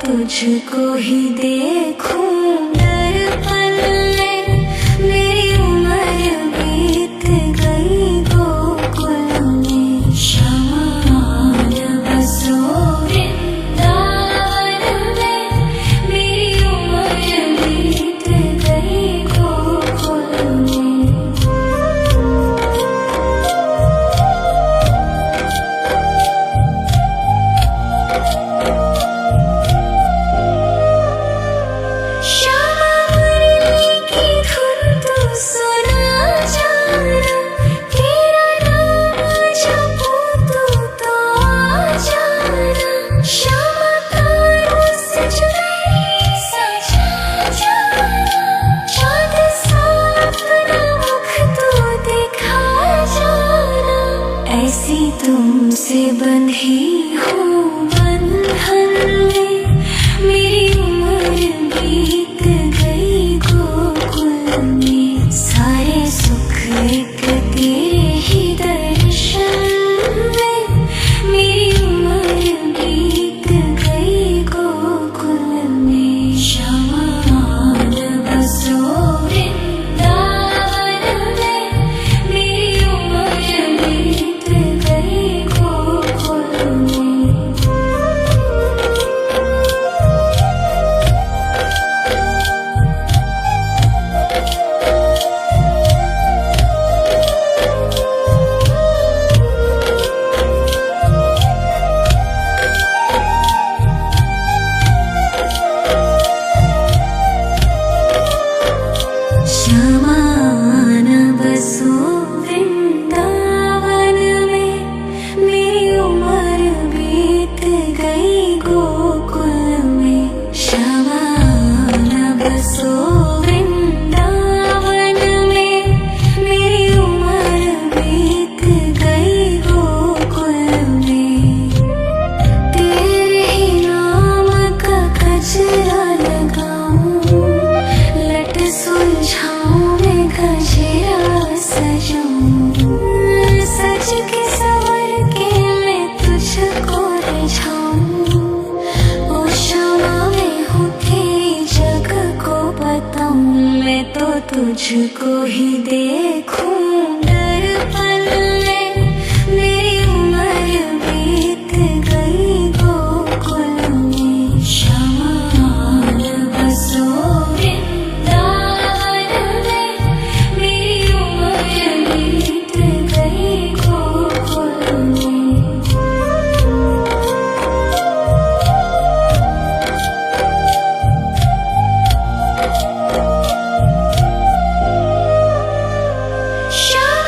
तुझको ही देखूं दर्पण में, मेरी उम्र बीत गई गोकुल में। शमान बसो वृंदावन में, मेरी उम्र बीत गई गोकुल में। ऐसी तुमसे बंधी हूँ बंधन में, मेरी उम्र बीत गई गोकुल में। सारे सुख एक तेरे ही दर्शन में, मेरी उम्र बीत गई गोकुल में। शमान बसो वृंदावन में, मेरी उम्र बीत गई गोकुल में। शमान बसो वृंदावन में, मेरी उम्र बीत गई गोकुल में। शमान बसो वृंदावन में, मेरी उम्र बीत गई गोकुल में। तेरे ही नाम का गजरा लगाऊं, लट सुलझाऊं मैं गजरा सजाऊं। सज के संवर के मैं तुझको रिझाऊं। ओ क्षमा मैं हूँ तेरी जग को बताऊं, मैं तो तुझको ही देखूं दर्पण में, मेरी उम्र बीत गई गोकुल में। शमान बसो वृंदावन में, मेरी उम्र बीत गई गोकुल में। शमान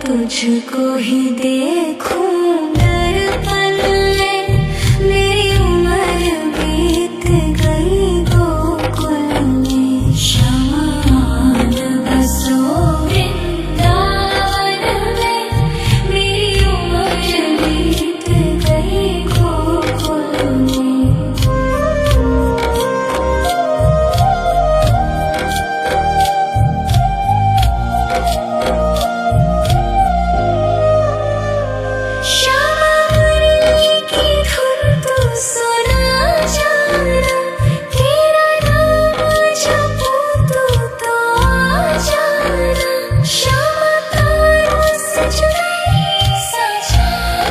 तुझको ही देखूं दर्पण में। मेरी उम्र बीत गई गोकुल में, शमान बसो वृंदावन में। मेरी उम्र बीत गई गोकुल में। श्यामा मुरली की धुन तू सुना जाना, तेरा नाम जपूं तो आ जाना। श्यामा तारों से जुड़ई सजा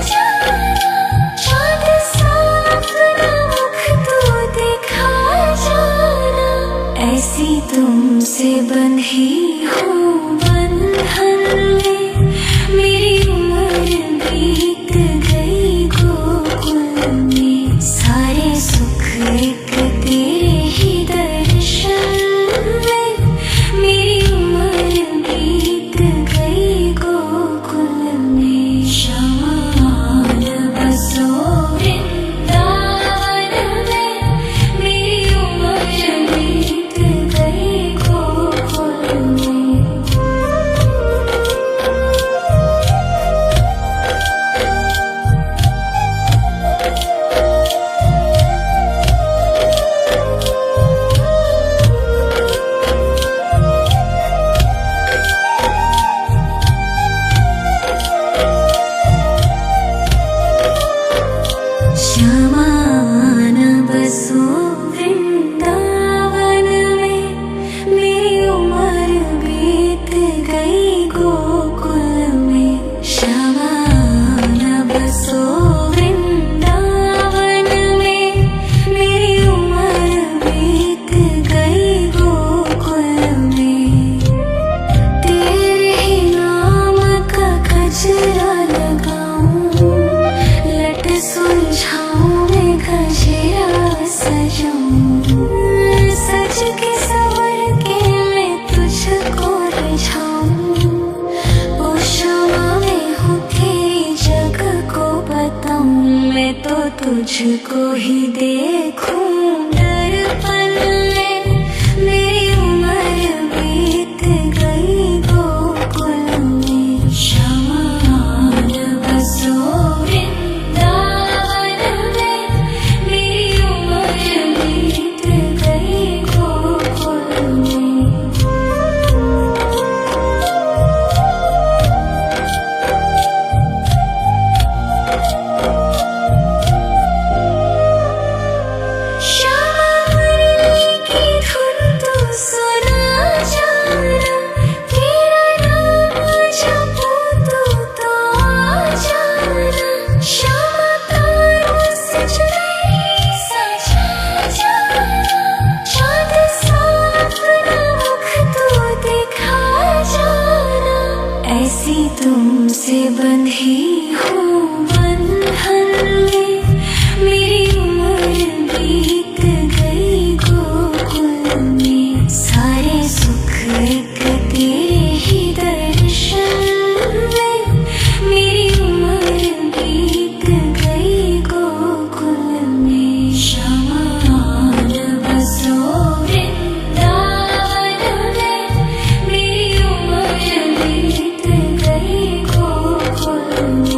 जाना, चाँद सा अपना मुख तू दिखा जाना। ऐसी तुमसे बंधी हूँ बंधन में, मेरी उम्र बीत गई गोकुल में। सारे सुख एक तेरे ही दर्शन में, मेरी उम्र बीत गई गोकुल में। शमान बसो वृंदावन में, मेरी उम्र बीत गई गोकुल में। शमान बसो वृंदावन में, मेरी उम्र बीत गई गोकुल में। शमान बसो वृंदावन में, मेरी उम्र बीत गई गोकुल में। तेरे ही नाम का गजरा लगाऊं, लट सुलझाऊं मैं गजरा सजाऊं। सज के संवर के मैं तुझको रिझाऊं, ओ शमा मैं हूँ तेरी जग को बताऊं। मैं तो तुझको ही देखूं दर्पण में, मेरी उम्र बीत गई गोकुल में। शमान बसो वृंदावन में, मेरी उम्र बीत गई गोकुल में। श्यामा मुरली की धुन तू सुना जाना, तेरा नाम जपूं तो आ जाना। श्यामा तारों से जुड़ई सजा जाना, चाँद सा अपना मुख तू दिखा जाना। ऐसी तुमसे बंधी हूँ बंधन में, मेरी उम्र बीत गई गोकुल में। सारे सुख एक तेरे ही दर्शन में, मेरी उम्र बीत गई गोकुल में। शमान बसो वृंदावन में, मेरी उम्र बीत गई गोकुल में।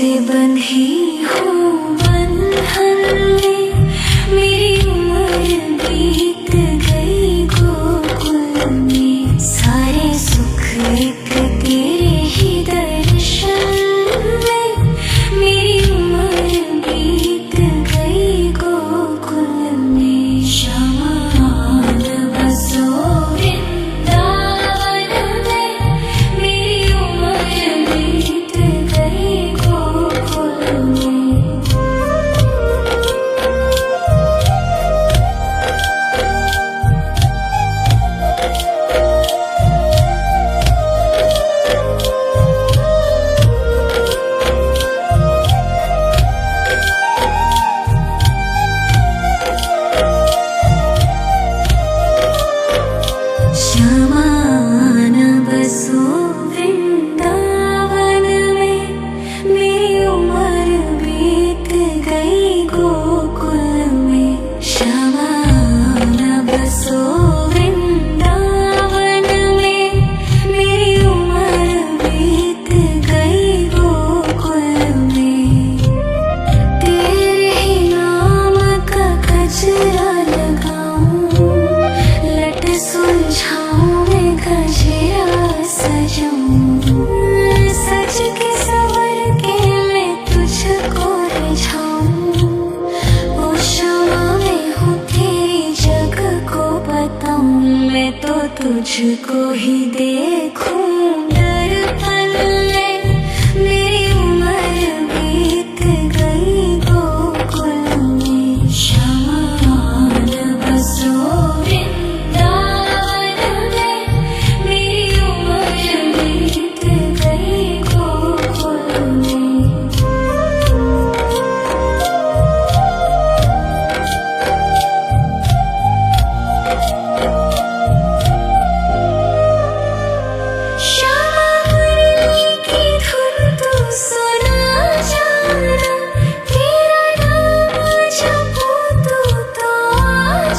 तुमसे बंधी हूँ बंधन में, मेरी उम्र बीत गई गोकुल में। सारे सुख एक तेरे ही दर्शन में, मेरी उम्र बीत गई गोकुल में। श्यामान बसो वृंदावन में, मेरी उम्र बीत गई गोकुल में। श्यामान बसो वृंदावन में, मेरी उम्र बीत गई गोकुल में। श्यामान बसो वृंदावन में, मेरी उम्र बीत गई गोकुल में। तेरे ही नाम का गजरा लगाऊं, लट सुलझाऊं मैं गजरा सजाऊं। सज के संवर के मैं तुझको रिझाऊं, ओ क्षमा मैं हूँ तेरी जग को बताऊं। मैं तो तुझको ही देखूं दर्पण में, मेरी उम्र बीत गई गोकुल में। श्यामान बसो वृंदावन में, मेरी उम्र बीत गई गोकुल में। श्यामा मुरली की धुन तू सुना जाना, तेरा नाम जपूं तो आ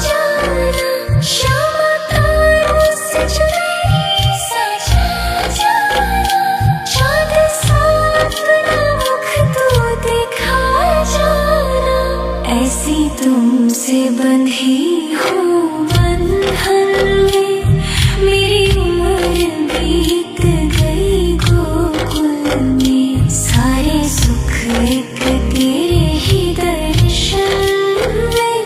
जाना। श्यामा तारों से जो मेरी सजा जाना, चाँद सा अपना मुख तू दिखा जाना। ऐसी तुमसे बंधी हूँ बंधन में, मेरी उम्र बीत गई गोकुल में। सारे सुख एक तेरे ही दर्शन में,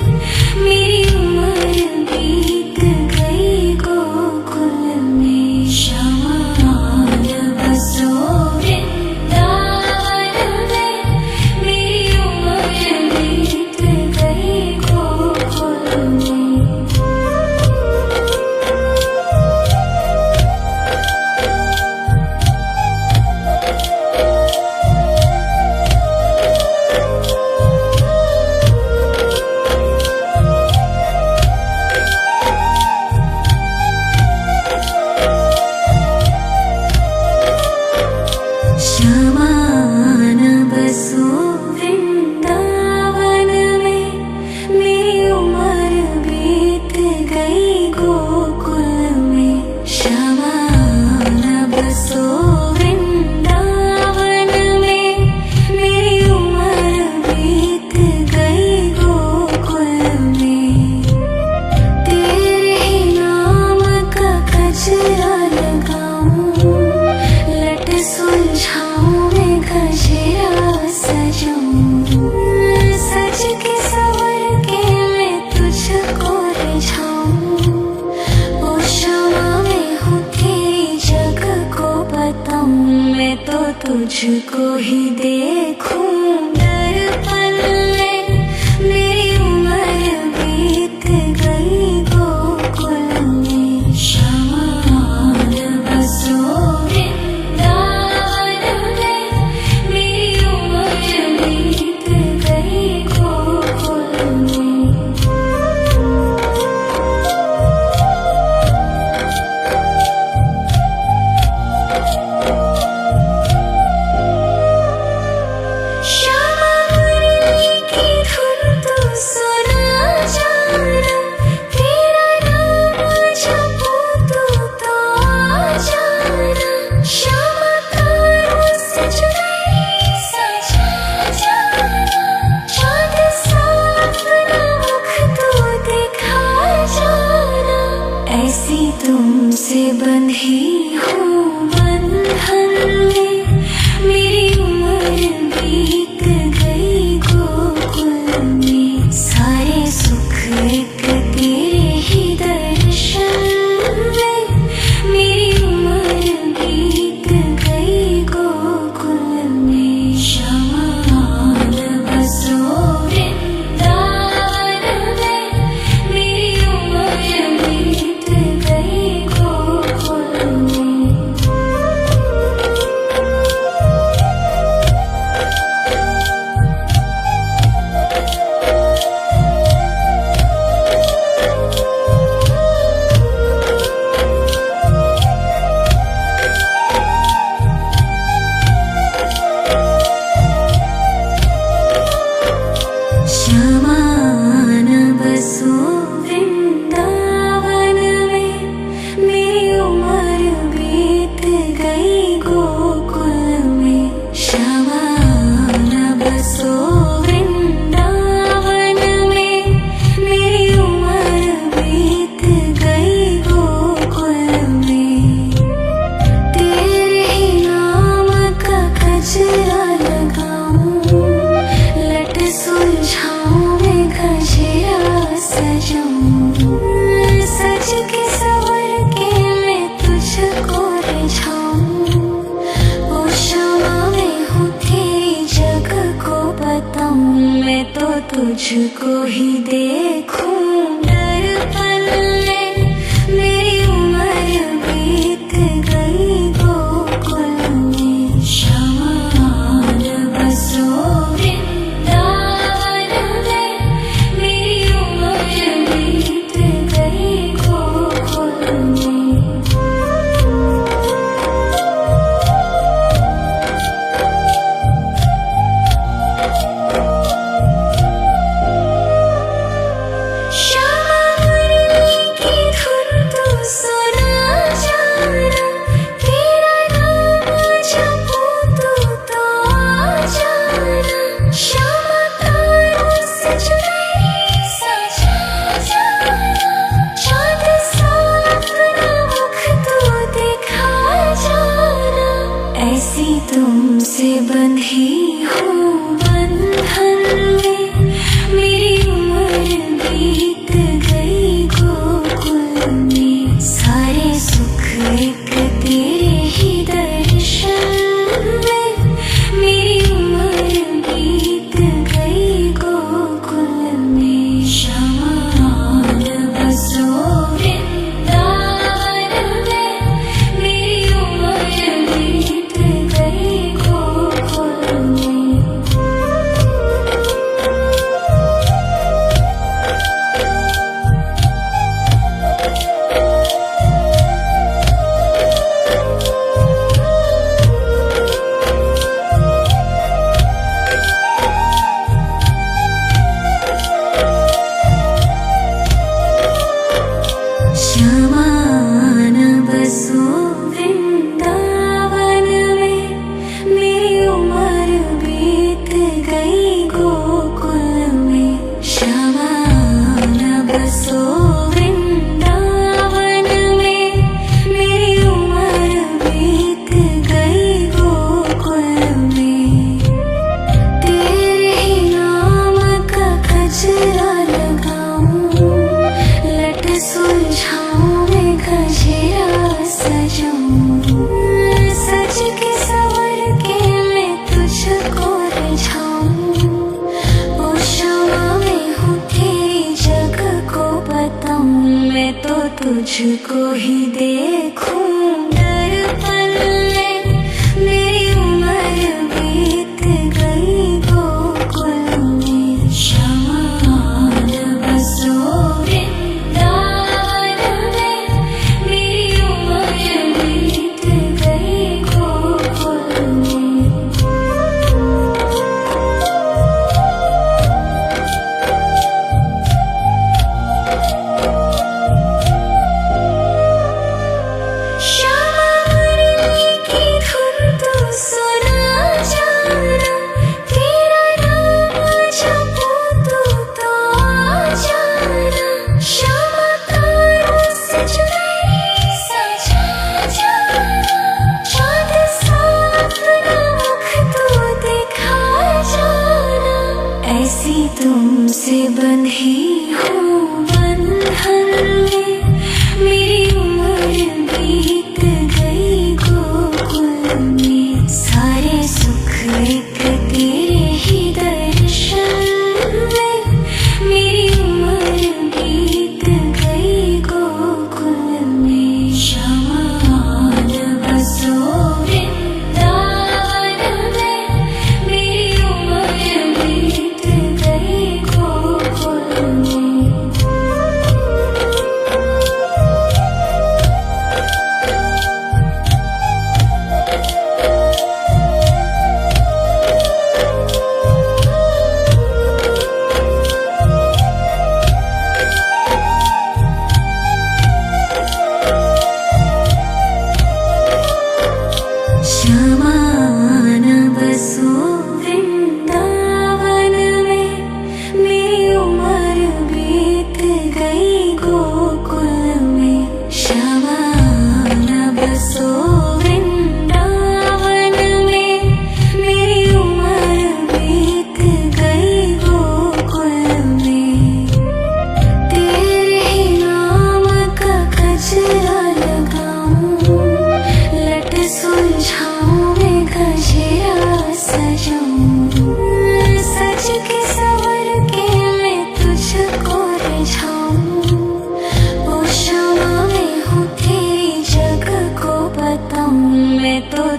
मेरी उम्र बीत गई गोकुल में। श्यामान बसो वृंदावन में, मेरी उम्र बीत गई गोकुल में। श्यामान बसो वृंदावन में, मेरी उम्र बीत गई गोकुल में। श्यामान बसो वृंदावन में, मेरी उम्र बीत गई गोकुल में। तेरे ही नाम का गजरा लगाऊं, लट सुलझाऊं मैं गजरा सजाऊं। सज के संवर के मैं तुझको रिझाऊं, ओ क्षमा मैं हूँ तेरी जग को बताऊं। मैं तो तुझको ही देखूं दर्पण में, मेरी उम्र बीत गई गोकुल में। श्यामान बसो वृंदावन में, मेरी उम्र बीत गई गोकुल में। ऐसी तुमसे बंधी हूँ बंधन में, मेरी उम्र बीत गई गोकुल में। सारे सुख एक तेरे ही दर्शन में, मेरी उम्र बीत गई गोकुल में। श्यामान बसो वृंदावन में, मेरी उम्र बीत गई गोकुल में। श्यामान बसो वृंदावन में, मेरी उम्र बीत गई गोकुल में। श्यामान बसो वृंदावन में, मेरी उम्र बीत गई गोकुल में। तेरे ही नाम का गजरा लगाऊं, लट सुलझाऊं मैं गजरा सजाऊं। सज के संवर के मैं तुझको रिझाऊं। ओ क्षमा मैं हूँ तेरी जग को बताऊं, मैं तो तुझको ही देखूं दर्पण में। मेरी उम्र बीत गई गोकुल में। श्यामान बसो वृंदावन में, मेरी उम्र बीत गई गोकुल में। श्यामा मुरली की धुन तू सुना जाना, तेरा नाम जपूं तू तो आ जाना। श्यामा तारों से चुनरी सजा जाना, चाँद सा अपना मुख तू दिखा जाना। ऐसी तुमसे बंधी हूँ बंधन में, मेरी उम्र बीत गई गोकुल में। सारे सुख एक तेरे ही दर्शन में, मेरी उम्र बीत गई गोकुल में। श्यामान बसो वृंदावन में, मेरी उम्र बीत गई गोकुल में। श्यामान बसो वृंदावन में, मेरी उम्र बीत गई गोकुल में। श्यामान बसो वृंदावन में, मेरी उम्र बीत गई गोकुल में। तेरे ही नाम का गजरा लगाऊं, लट सुलझाऊं मैं गजरा सजाऊं। सज के संवर के मैं तुझको रिझाऊं। ओ क्षमा मैं हूँ तेरी जग को बताऊं, मैं तो तुझको ही देखूं दर्पण में। मेरी उम्र बीत गई गोकुल में। श्यामान बसो वृंदावन में, मेरी उम्र बीत गई गोकुल में। श्यामा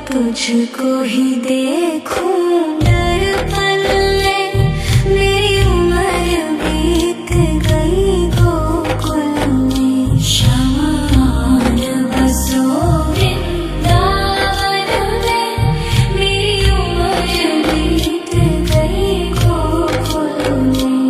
तुझको ही देखूं दर्पण में। मेरी उम्र बीत गई गोकुल में, श्याम बसो वृंदावन में। मेरी उम्र बीत गई गोकुल में।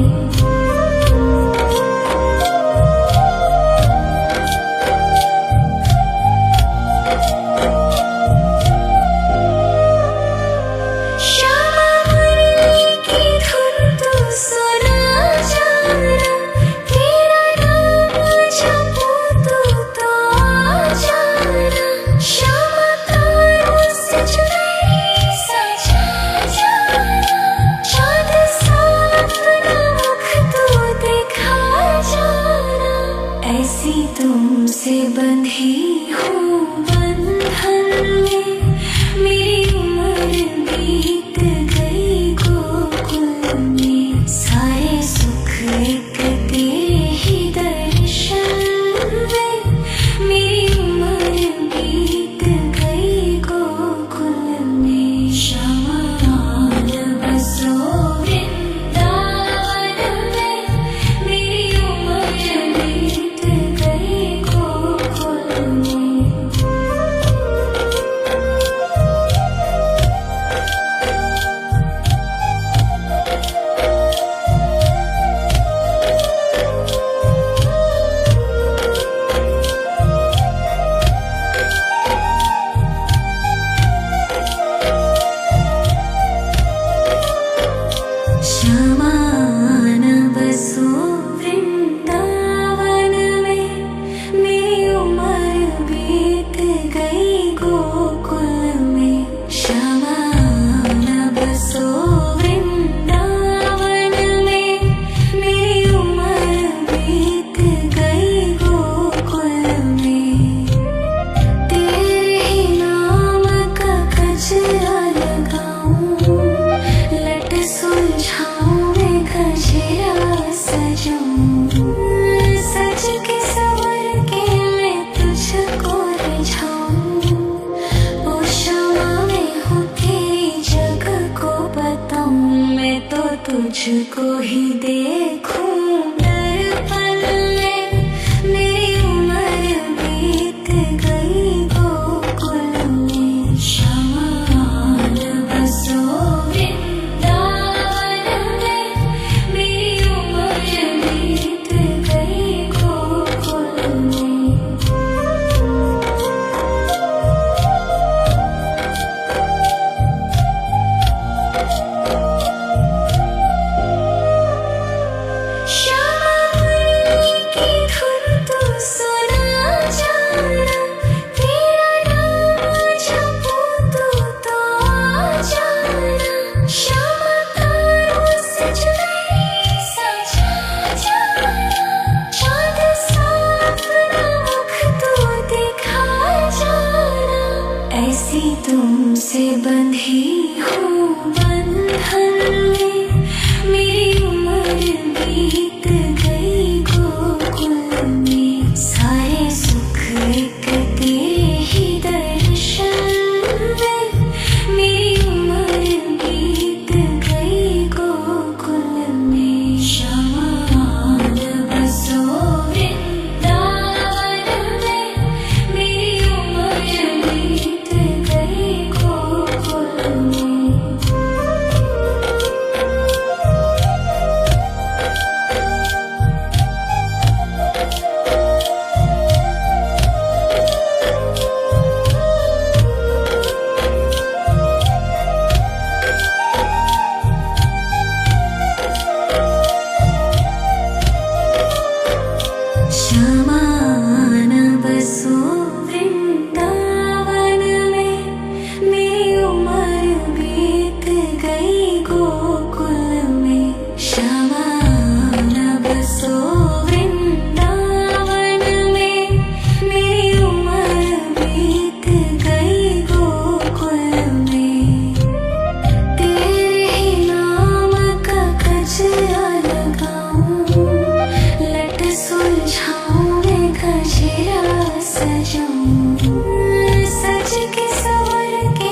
श्यामा मुरली की धुन तू सुना जाना, तेरा नाम जपूं तू तो आ जाना। श्यामा तारों से चुनरी सजा जाना, चाँद सा अपना मुख तू दिखा जाना। ऐसी तुमसे बंधी हूँ बंधन में, मेरी उम्र बीत गई गोकुल में। सारे सुख एक तेरे ही दर्शन में, मेरी उम्र बीत गई गोकुल में। श्यामा बसो वृंदावन में, मेरी उम्र बीत गई गोकुल में। श्यामा बसो वृंदावन में, मेरी उम्र बीत गई गोकुल में। श्यामा बसो वृंदावन में, मेरी उम्र बीत गई गोकुल में। तेरे ही नाम का गजरा लगाऊं, लट सुलझाऊं मैं गजरा सजाऊं। सज के संवर के मैं तुझको रिझाऊं, ओ श्यामा मैं हूँ तेरी जग को बताऊं। मैं तो तुझको ही देखूं दर्पण में, मेरी उम्र बीत गई गोकुल में। श्यामा बसो वृंदावन में, मेरी उम्र बीत गई गोकुल में। श्यामा मुरली की धुन तू सुना जाना, तेरा नाम जपूं तू तो आ जाना। श्यामा तारों से चुनरी सजा जाना, चाँद सा अपना मुख तू दिखा जाना। ऐसी तुमसे बंधी हूँ बंधन में, मेरी उम्र बीत गई गोकुल में। सारे सुख एक तेरे ही दर्शन में, मेरी उम्र बीत गई गोकुल में। श्यामा बसो वृंदावन में, मेरी उम्र बीत गई गोकुल में। श्यामा बसो वृंदावन में, मेरी उम्र बीत गई गोकुल में। श्यामा बसो वृंदावन में, मेरी उम्र बीत गई गोकुल में। तेरे ही नाम का गजरा लगाऊं, लट सुलझाऊं मैं गजरा सजाऊं। सज के संवर के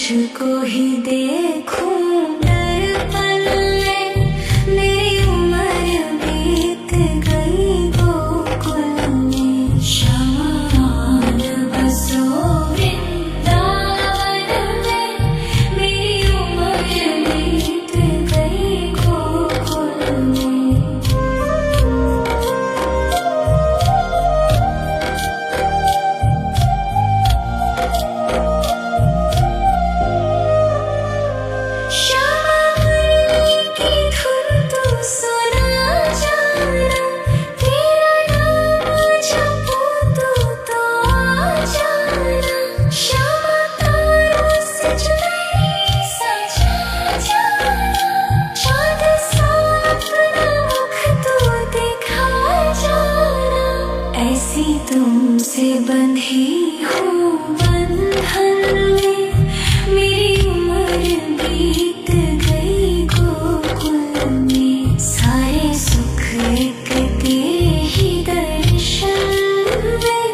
तुझको ही देखूं दर्पण में। मेरी उम्र बीत गई गोकुल में, शमान बसो वृंदावन में। मेरी उम्र बीत गई गोकुल में। ऐसी तुमसे बंधी हूँ बंधन में। मेरी उम्र बीत गई गोकुल में, सारे सुख एक तेरे ही दर्शन में।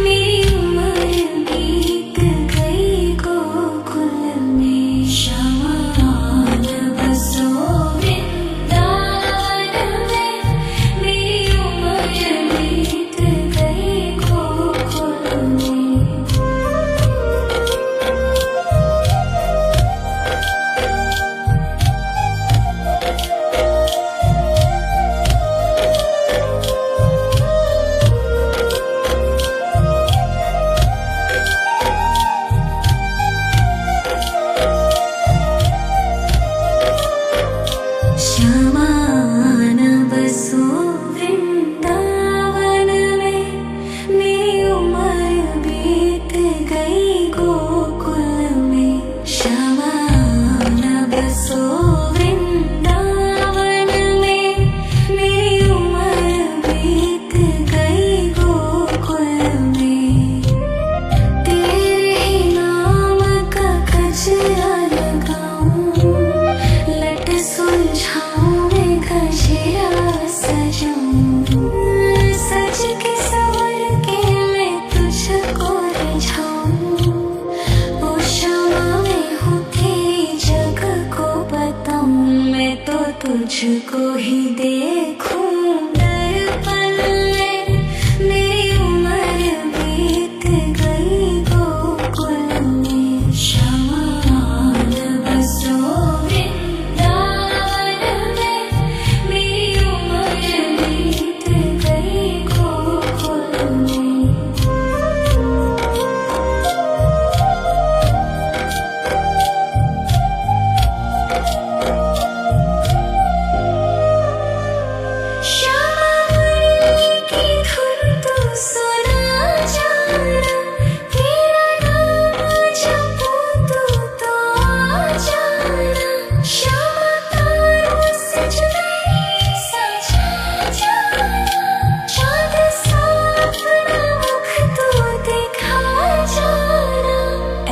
मेरी उम्र बीत गई गोकुल में, शमान बसो वृंदावन में। मेरी उम्र बीत गई गोकुल में। शमान बसो वृंदावन में। मेरी उम्र बीत गई गोकुल में, शमान बसो वृंदावन में। मेरी उम्र बीत गई गोकुल में। तेरे ही नाम का गजरा लगाऊं, लट सुलझाऊं मैं गजरा सजाऊं। सज के संवर के मैं तुझको रिझाऊं। ओ शमा मैं हूँ तेरी जग को बताऊं। मैं तो तुझको ही देखूं दर्पण में। मेरी उम्र बीत गई गोकुल में, शमान बसो वृंदावन में। मेरी उम्र बीत गई गोकुल में।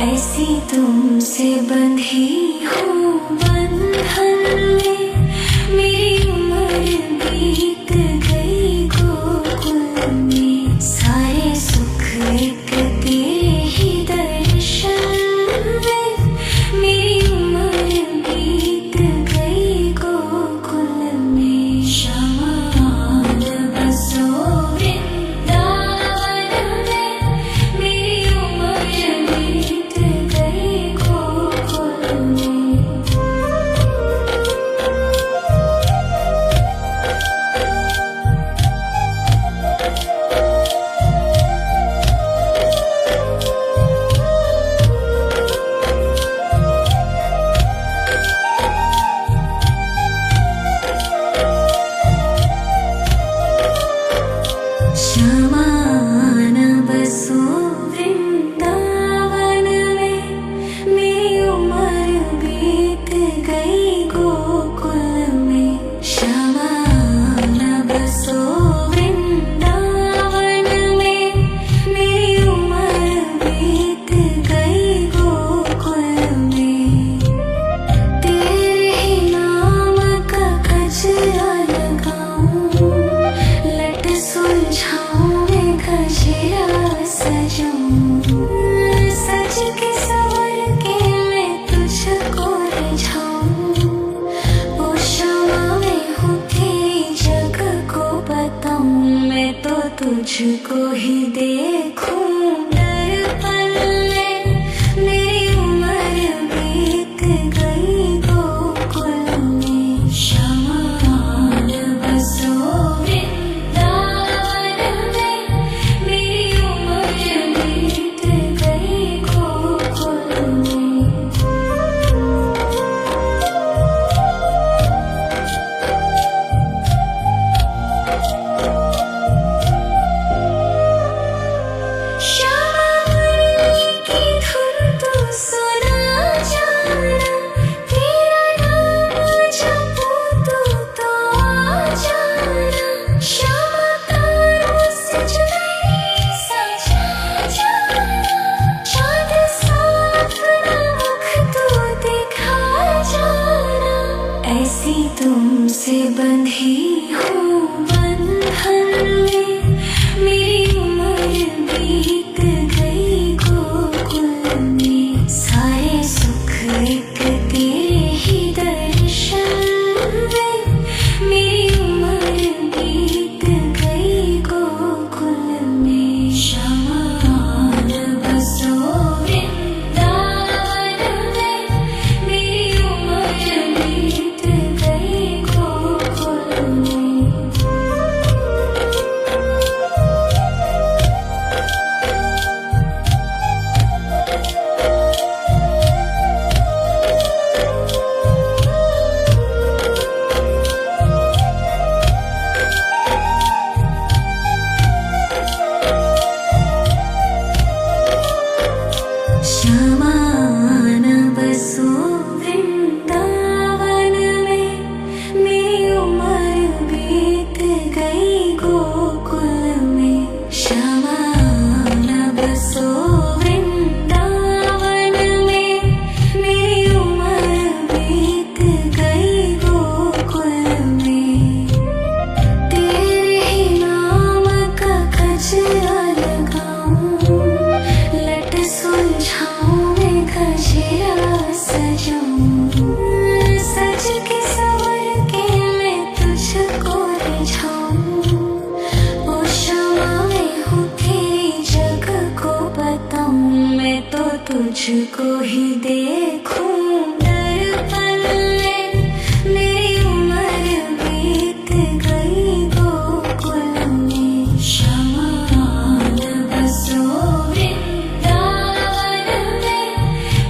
ऐसी तुमसे बंधी हूँ बंधन में। मेरी उम्र बीत गई गोकुल में, सारे सुख एक तेरे ही दर्शन में। मेरी उम्र बीत गई गोकुल में, शमान बसो वृंदावन में। मेरी उम्र बीत गई गोकुल में। तुझको ही देखूं दर्पण में, मेरी उम्र बीत गई गोकुल में। शमान बसो वृंदावन में, मेरी उम्र बीत गई गोकुल में। श्यामा मुरली की धुन तू सुना जाना, तेरा नाम जपूं तो आ जाना। श्यामा तारों से जुदाई सजा जाना, चाँद सा अपना मुख तू दिखा जाना। ऐसी तुमसे बंधी हूँ बंधन में, मेरी उम्र बीत गई गोकुल में। सारे सुख एक तेरे ही दर्शन में, मेरी उम्र बीत गई गोकुल में। शमान बसो वृंदावन में, मेरी उम्र बीत गई गोकुल में। शमान बसो वृंदावन में, मेरी उम्र बीत गई गोकुल में। शमान बसो वृंदावन में, मेरी उम्र बीत गई गोकुल में। तेरे ही नाम का गजरा लगाऊं, लट सुलझाऊं मैं गजरा सजाऊं। सज के संवर के मैं तुझको रिझाऊं, ओ शमा मैं हूँ तेरी जग को बताऊं। मैं तो तुझको ही देखूं दर्पण में, मेरी उम्र बीत गई गोकुल में। शमान बसो वृंदावन में,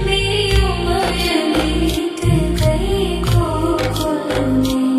मेरी उम्र बीत गई गोकुल में।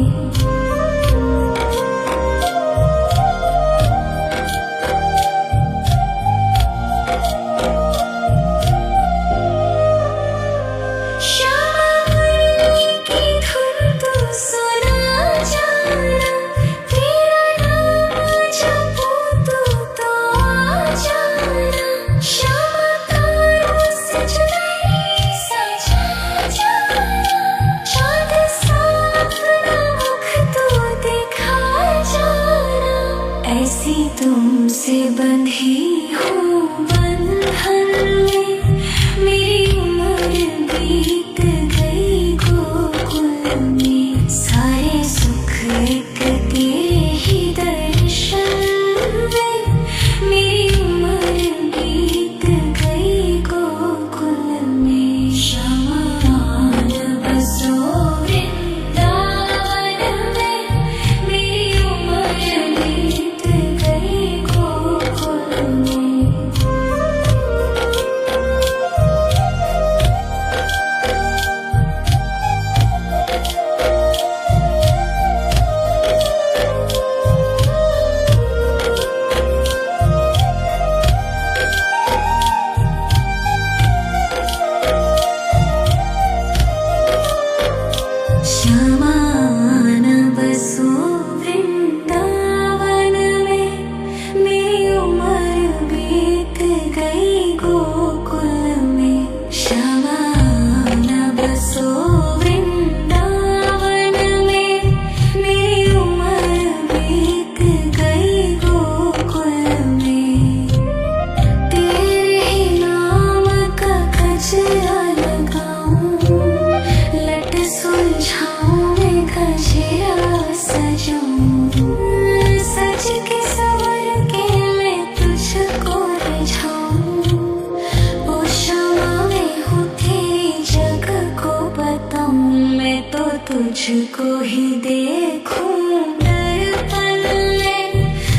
तुझको ही देखूं दर्पण में,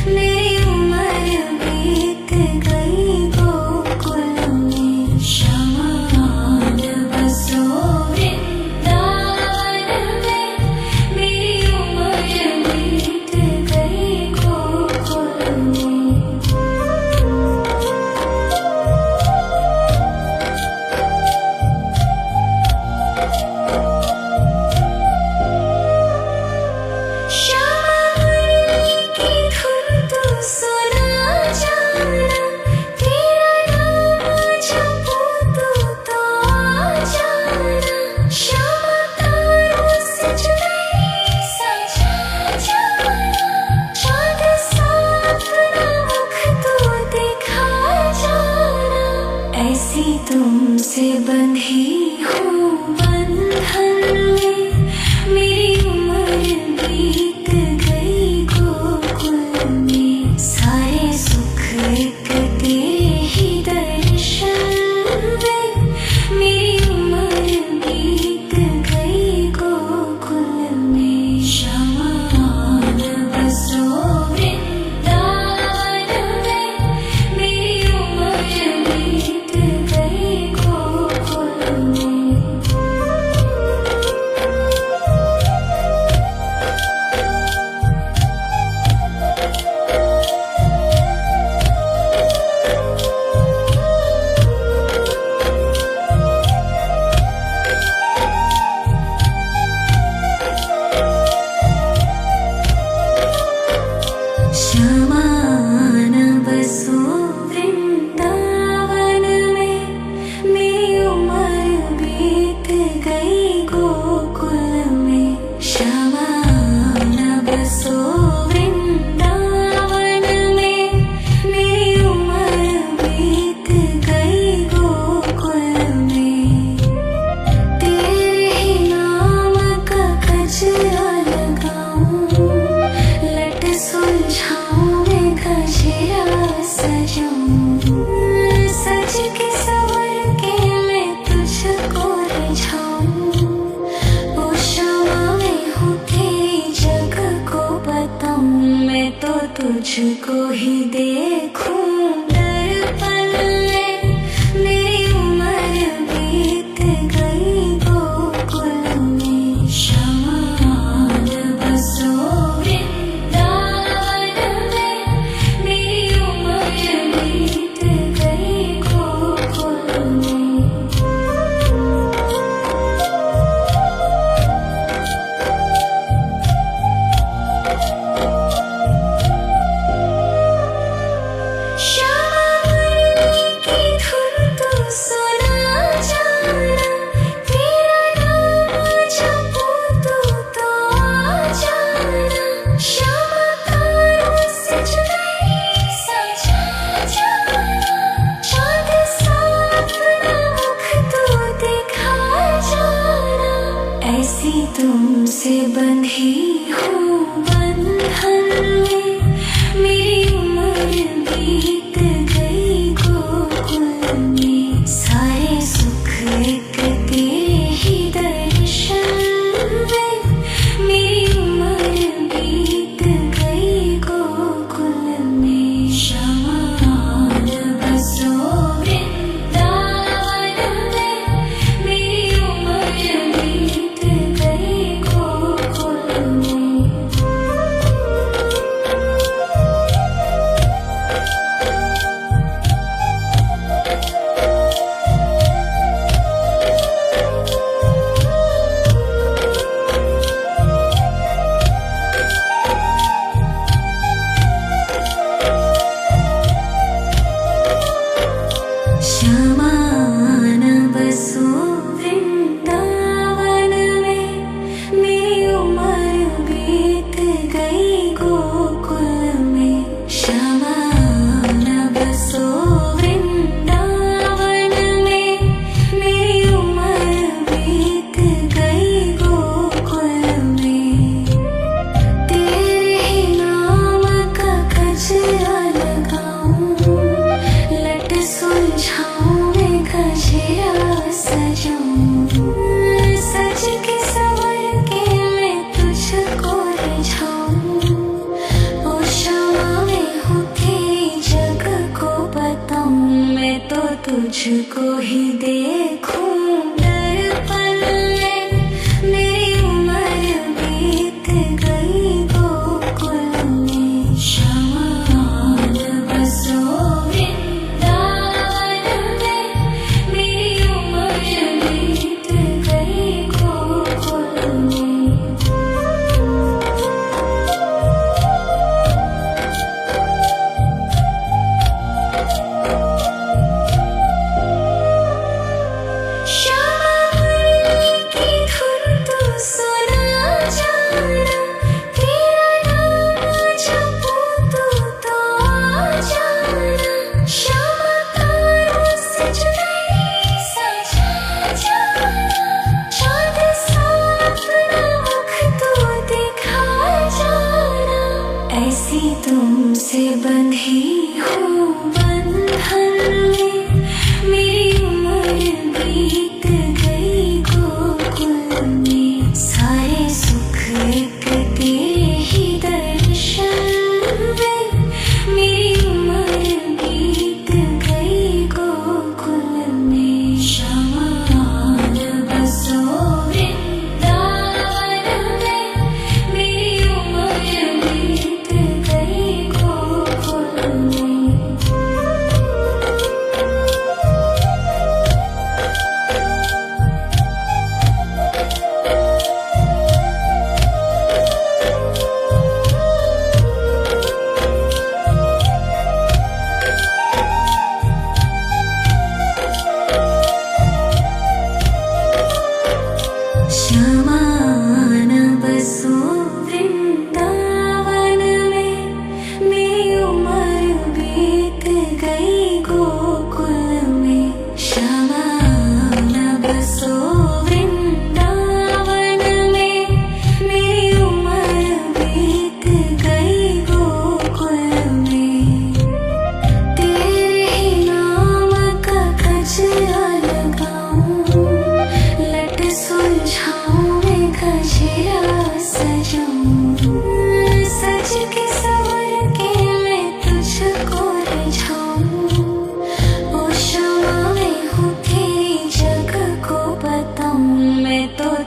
मेरी उम्र बीत गई गोकुल में। शमान बसो वृंदावन में, मेरी उम्र बीत गई गोकुल में। ऐसी तुमसे बंधी हूँ बंधन में, मेरी उम्र बीत गई गोकुल में। सारे सुख एक तेरे ही दर्शन में, मेरी उम्र बीत गई गोकुल में। शमान बसो वृंदावन में, मेरी उम्र बीत गई गोकुल में। शमान बसो वृंदावन में, मेरी उम्र बीत गई गोकुल में। शमान बसो वृंदावन में, मेरी उम्र बीत गई गोकुल में। तेरे ही नाम का गजरा लगाऊं, लट सुलझाऊं मैं गजरा सजाऊं। सज के संवर के मैं तुझको रिझाऊं, ओ शमा मैं हूँ तेरी जग को बताऊं। मैं तो तुझको ही देखूं दर्पण में, मेरी उम्र बीत गई गोकुल में। शमान बसो वृंदावन में, मेरी उम्र बीत गई गोकुल में। ऐसी तुमसे बंधी हूँ बंधन में, मेरी उम्र बीत गई गोकुल में। सारे सुख एक तेरे ही दर्शन में, मेरी उम्र बीत गई गोकुल में। शमान बसो वृंदावन में, मेरी उम्र बीत गई गोकुल में।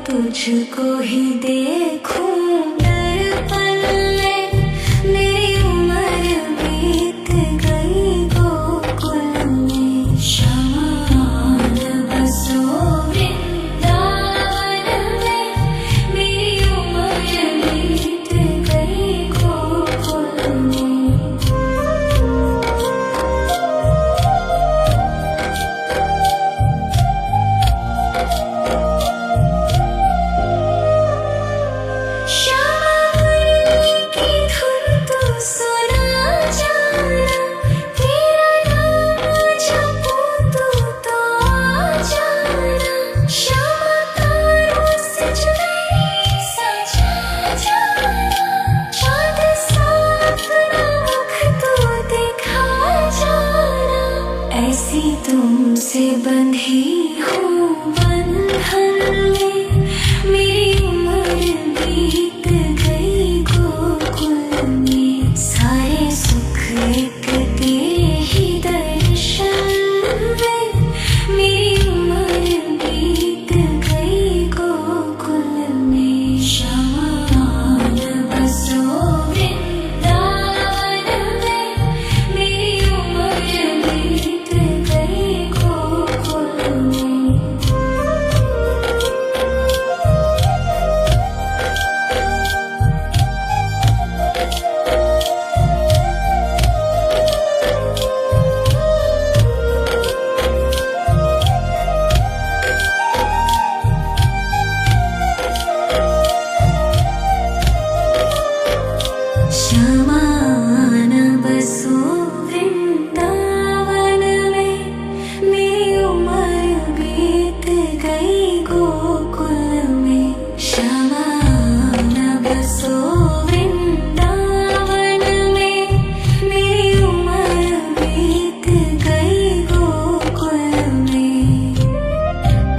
तुझको ही देखूं दर्पण में मेरी उम्र बीत गई गोकुल में शमान बसो वृंदावन में मेरी उम्र बीत गई गोकुल में ऐसी तुमसे बंधी हूँ बंधन में मेरी उम्र बीत गई गोकुल में सारे सुख एक तेरे ही दर्शन में मेरी उम्र बीत गई गोकुल में शमान बसो वृंदावन में मेरी उम्र बीत गई गोकुल में शमान बसो वृंदावन में मेरी उम्र बीत गई गोकुल में शमान बसो वृंदावन में मेरी उम्र बीत गई गोकुल में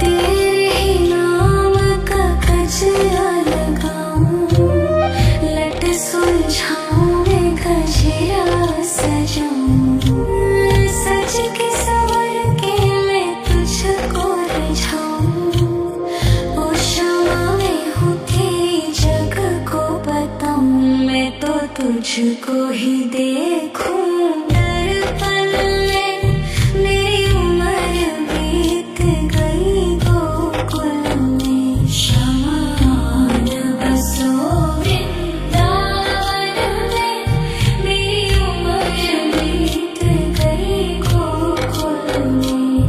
तेरे ही नाम का गजरा लगाऊं लट सुलझाऊं मैं गजरा सजाऊं सज के संवर के मैं तुझको रिझाऊं ओ क्षमा मैं हूँ तेरी जग को बताऊं मैं तो तुझको ही देखूं दर्पण में मेरी उम्र बीत गई गोकुल में शमान बसो वृंदावन में मेरी उम्र बीत गई गोकुल में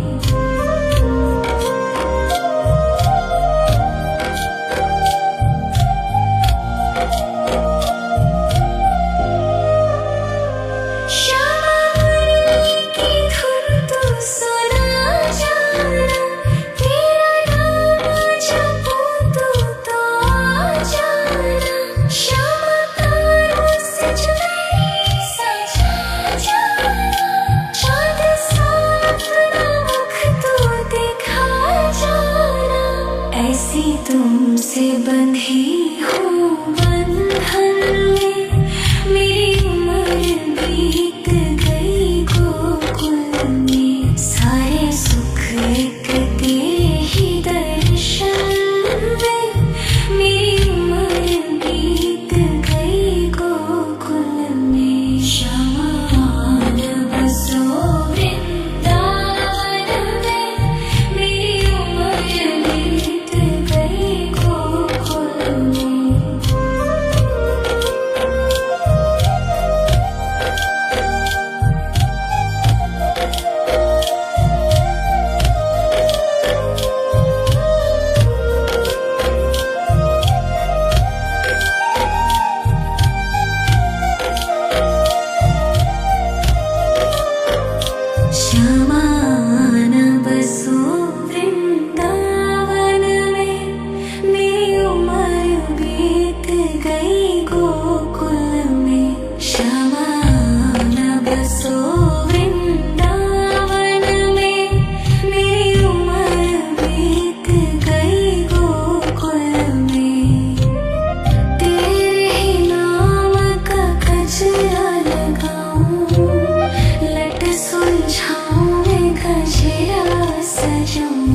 ऐसी तुमसे बंधी हूँ बंधन में मेरी उम्र बीत गई गोकुल में सारे सुख एक तेरे ही दर्शन में मेरी उम्र बीत गई गोकुल में शमान बसो वृंदावन में मेरी उम्र बीत गई गोकुल में शमान बसो वृंदावन में मेरी उम्र बीत गई गोकुल में शमान बसो वृंदावन में मेरी उम्र बीत गई गोकुल में तेरे ही नाम का गजरा लगाऊं लट सुलझाऊं मैं गजरा सजाऊं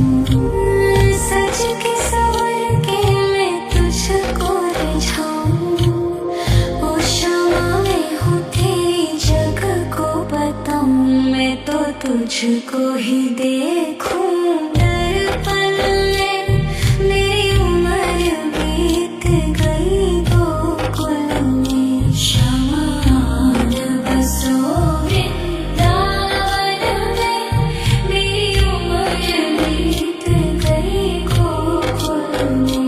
सज के संवर के तुझको ही देखूं दर्पण में, मेरी उम्र बीत गई गोकुल में। शमान बसो वृंदावन में, मेरी उम्र बीत गई गोकुल में।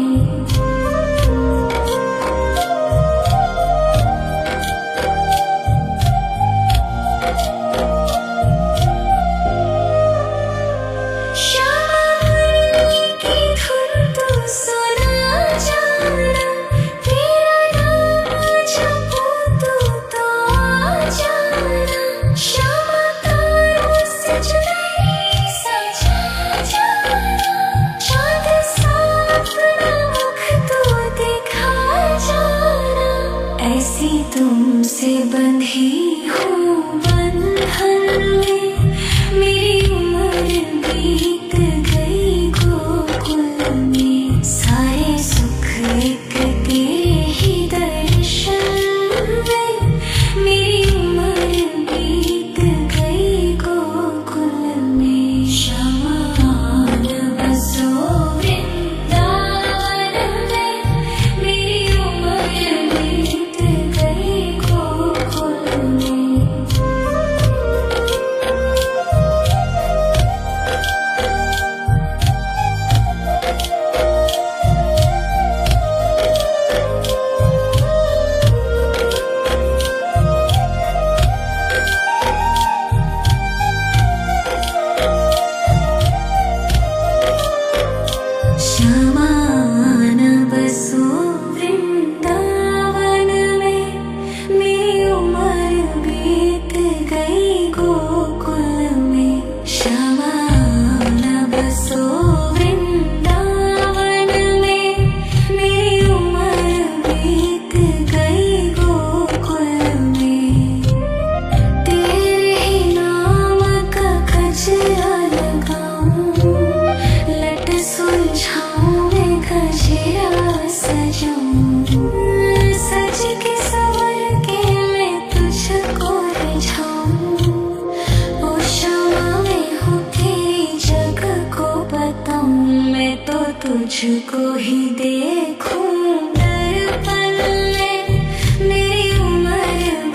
ऐसी तुमसे बंधी हूँ बंधन में, मेरी उम्र बीत गई गोकुल में। सारे सुख एक तेरे ही दर्शन में, मेरी उम्र बीत गई गोकुल में। शमान बसो वृंदावन में, मेरी उम्र बीत गई गोकुल में। शमान बसो वृंदावन में, मेरी उम्र बीत गई गोकुल में। शमान बसो वृंदावन में, मेरी उम्र बीत गई गोकुल में। तेरे ही नाम का गजरा लगाऊं, लट सुलझाऊं मैं गजरा सजाऊं। सज के संवर के मैं तुझको रिझाऊं, ओ शमा में हूँ तेरी जग को बताऊं। मैं तो तुझको ही देखूं दर्पण में, मेरी उम्र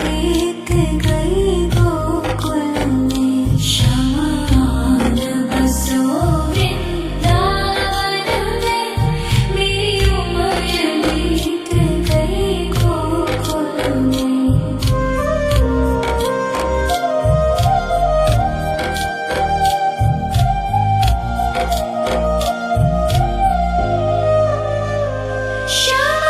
बीत गई गोकुल में। शमान बसो वृंदावन में, मेरी उम्र बीत गई गोकुल में। शमान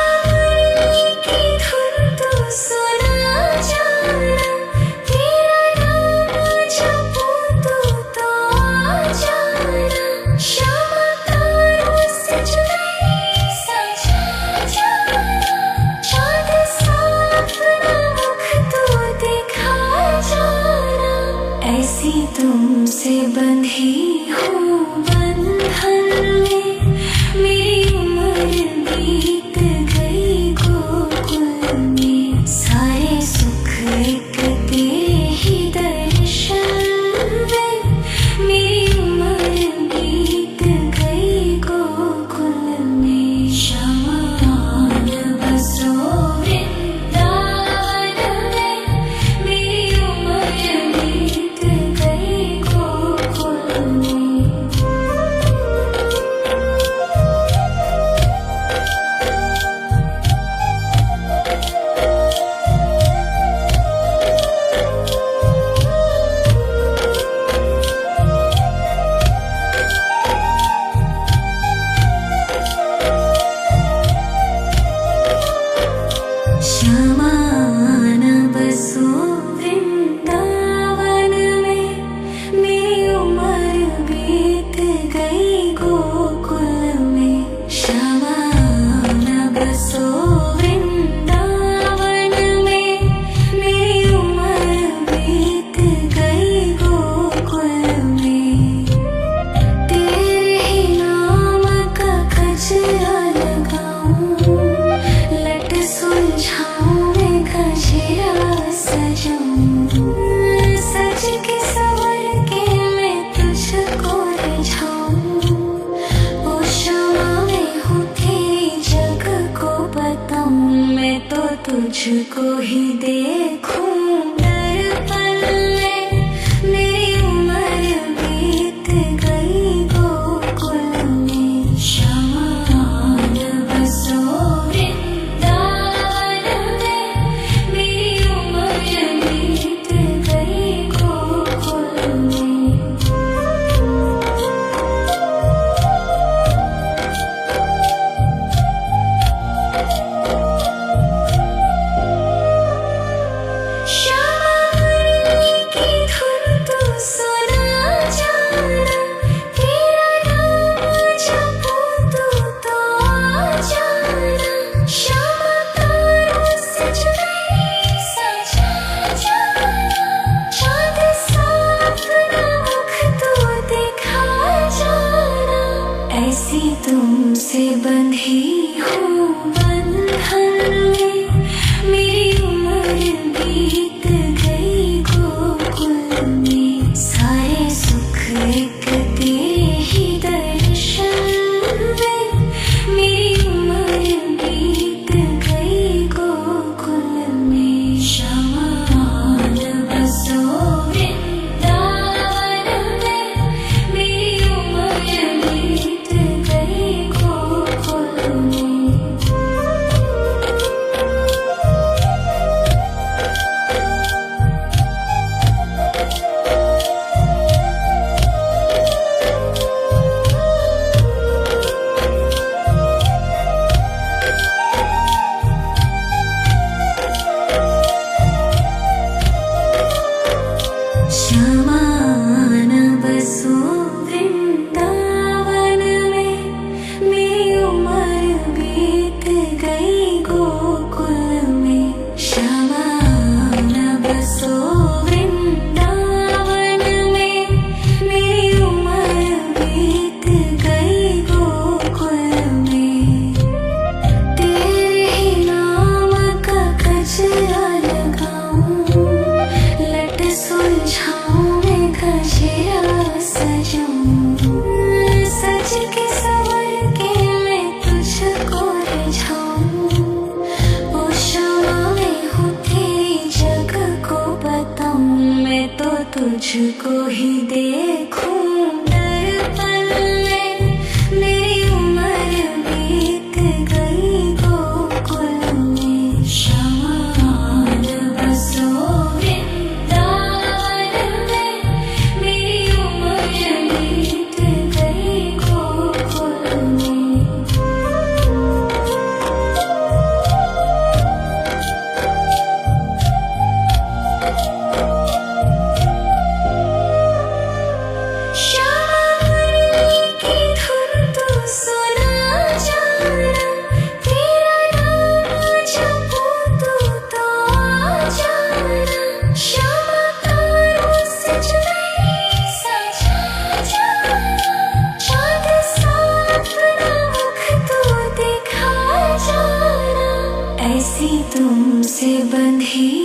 तुझको ही देखूं दर्पण में। मेरी उम्र बीत गई गोकुल में, श्याम बसो वृंदावन में। मेरी उम्र बीत गई गोकुल में। श्याम की धुन तू सुना जाना, तेरा नाम जपूं तू तो आ जाना। श्याम तारों से जुड़ी सजा जाना, चाँद सा अपना मुख तू दिखा जाना। ऐसी तुमसे बंधी हूँ बंधन में, मेरी उम्र बीत गई गोकुल में। सारे सुख एक तेरे ही दर्शन में, मेरी उम्र बीत गई गोकुल में। श्याम बसो वृंदावन में, मेरी उम्र बीत गई गोकुल में। श्याम बसो वृंदावन में, मेरी उम्र बीत गई गोकुल में। श्याम बसो वृंदावन में, मेरी उम्र बीत गई गोकुल में। तेरे ही नाम का गजरा लगाऊं, लट सुलझाऊं मैं गजरा सजाऊं। सज के संवर के मैं तुझको रिझाऊं। ओ श्यामा मैं हूँ तेरी जग को बताऊं, मैं तो तुझको ही देखूं दर्पण में। मेरी उम्र बीत गई गोकुल में। श्याम बसो वृंदावन में, मेरी उम्र बीत गई गोकुल में। श्याम की धुन तू सुना जाना, तेरा नाम जपूं तू तो आ जाना। श्याम तारों से जुड़ी सजा जाना, चाँद सा अपना मुख तू दिखा जाना। ऐसी तुमसे बंधी